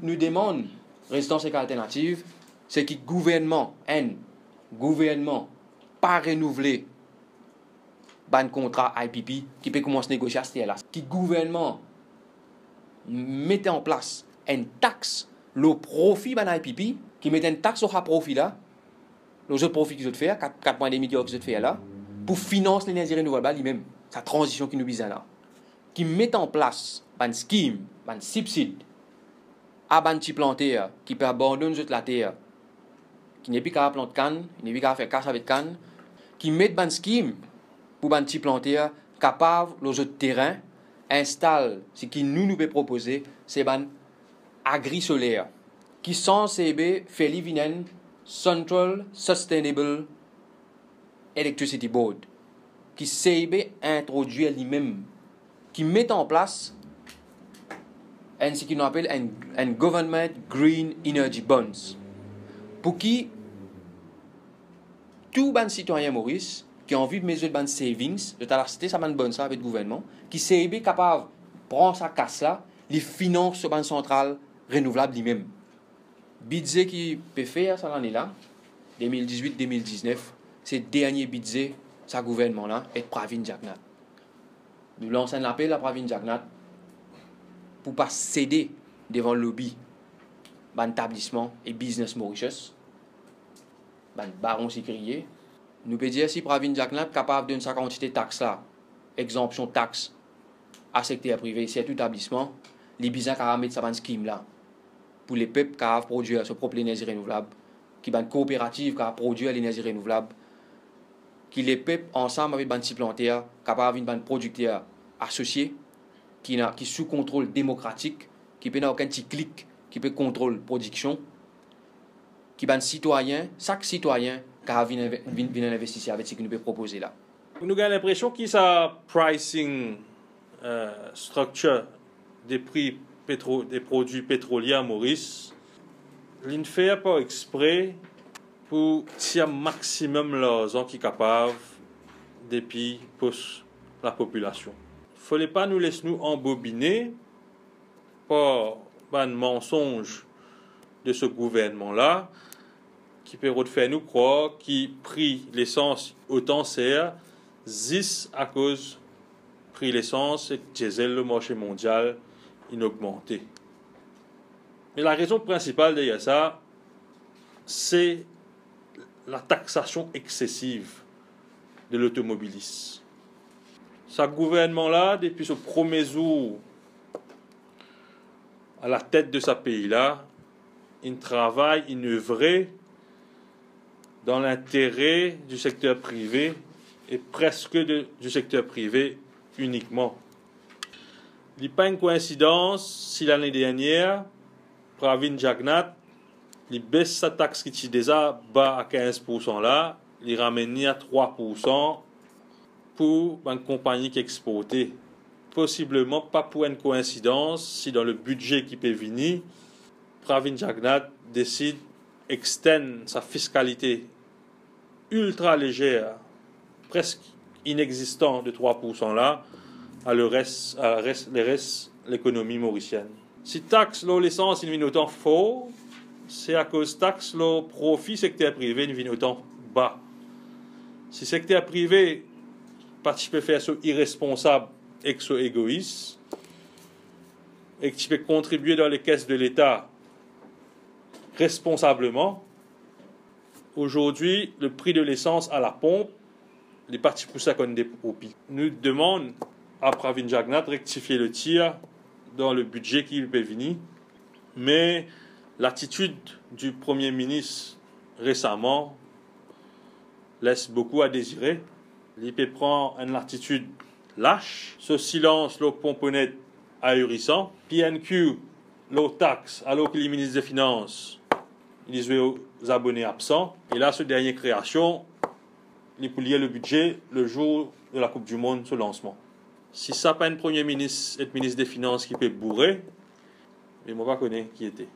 nous demandons, résistance et alternative, c'est que le gouvernement pas renouvelé un contrat IPP qui peut commencer à négocier à ce là. Que le gouvernement mette en place une taxe le profit de IPP, qui met une taxe sur le profit là, le autres profit qu'ils ont fait, 4,2 milliards qu'ils ont fait là, pour financer l'énergie renouvelable lui-même, sa transition qui nous vise là. Qui met en place un scheme, un subside à un petit planteur qui peut abandonner la terre, qui n'est plus qu'à planter canne, qui n'est plus qu'à faire casse avec canne, qui met un scheme pour un petit planteur capable, les autres terrains, installe ce qui nous peut proposer, c'est un agri-solaire qui sont censés faire l'ivinen Central Sustainable Electricity Board qui s'est introduit lui-même, qui met en place ce qu'on appelle un Government Green Energy Bonds, pour qui tout bon citoyen Maurice qui a envie de mettre des savings, de t'acheter sa bonne ça avec le gouvernement, qui s'est capable de prendre sa casse là, les finances sur une centrale renouvelable lui-même. Budget qui peut faire ça l'année là, 2018-2019, c'est le dernier budget sa gouvernement là est Pravin Jagnat. Nous lançons un appel à Pravin Jagnat pour pas céder devant le lobby d'un établissement et business Mauritius, d'un baron séculier. Nous pouvons dire si Pravin Jagnat est capable de donner sa quantité de taxes là, exemption de taxes à secteur privé, c'est tout établissement, les business qui mettre ça scheme là pour les peuples qui produire sa propre énergie renouvelable, qui est une coopérative qui produit l'énergie renouvelable, qui les peuples ensemble avec un petit planteur capable d'un producteur associé qui sous contrôle démocratique, qui peut aucun petit clic, qui peut contrôler la production, qui est un citoyen, chaque citoyen qui a venu investir avec ce que nous peut proposer là. Nous avons l'impression qu'il y a une pricing structure des prix des produits pétroliers à Maurice. Il ne fait pas exprès pour tirer maximum l'argent qui est capable depuis pour la population. Il ne fallait pas nous laisser nous embobiner par un mensonge de ce gouvernement-là qui peut faire nous croire qu'il prix l'essence autant sert 10 à cause prix l'essence et diesel le marché mondial inaugmenté. Mais la raison principale derrière ça, c'est la taxation excessive de l'automobilisme. Ce gouvernement-là, depuis ce premier jour à la tête de ce pays-là, il travaille, il œuvre dans l'intérêt du secteur privé et presque du secteur privé uniquement. Il n'y a pas une coïncidence si l'année dernière, Pravin Jagnat, il baisse sa taxe qui est déjà bas à 15% là, il ramène à 3% pour une compagnie qui exportait. Possiblement pas pour une coïncidence si dans le budget qui peut venir, Pravin Jagnat décide d'extendre sa fiscalité ultra légère, presque inexistante de 3% là, à l'économie mauricienne. Si taxe l'essence il vient autant fort, c'est à cause taxe le profit secteur privé il vient autant bas. Si secteur privé participe à faire ce irresponsable et ce égoïste, et que tu peux contribuer dans les caisses de l'État responsablement, aujourd'hui, le prix de l'essence à la pompe, les partis pour ça qu'on des profits. Nous demandons à Pravin Jagnat de rectifier le tir dans le budget qui peut venir, mais l'attitude du Premier ministre récemment laisse beaucoup à désirer. L'IP prend une attitude lâche, ce silence, le pomponnette ahurissant, PNQ, le taxe, alors que le ministre des Finances, il est aux abonnés absents, et là, ce dernier création, il pour lier le budget le jour de la Coupe du Monde, ce lancement. Si ça pas un Premier ministre et ministre des Finances qui peut bourrer, mais moi, je ne connais pas qui était.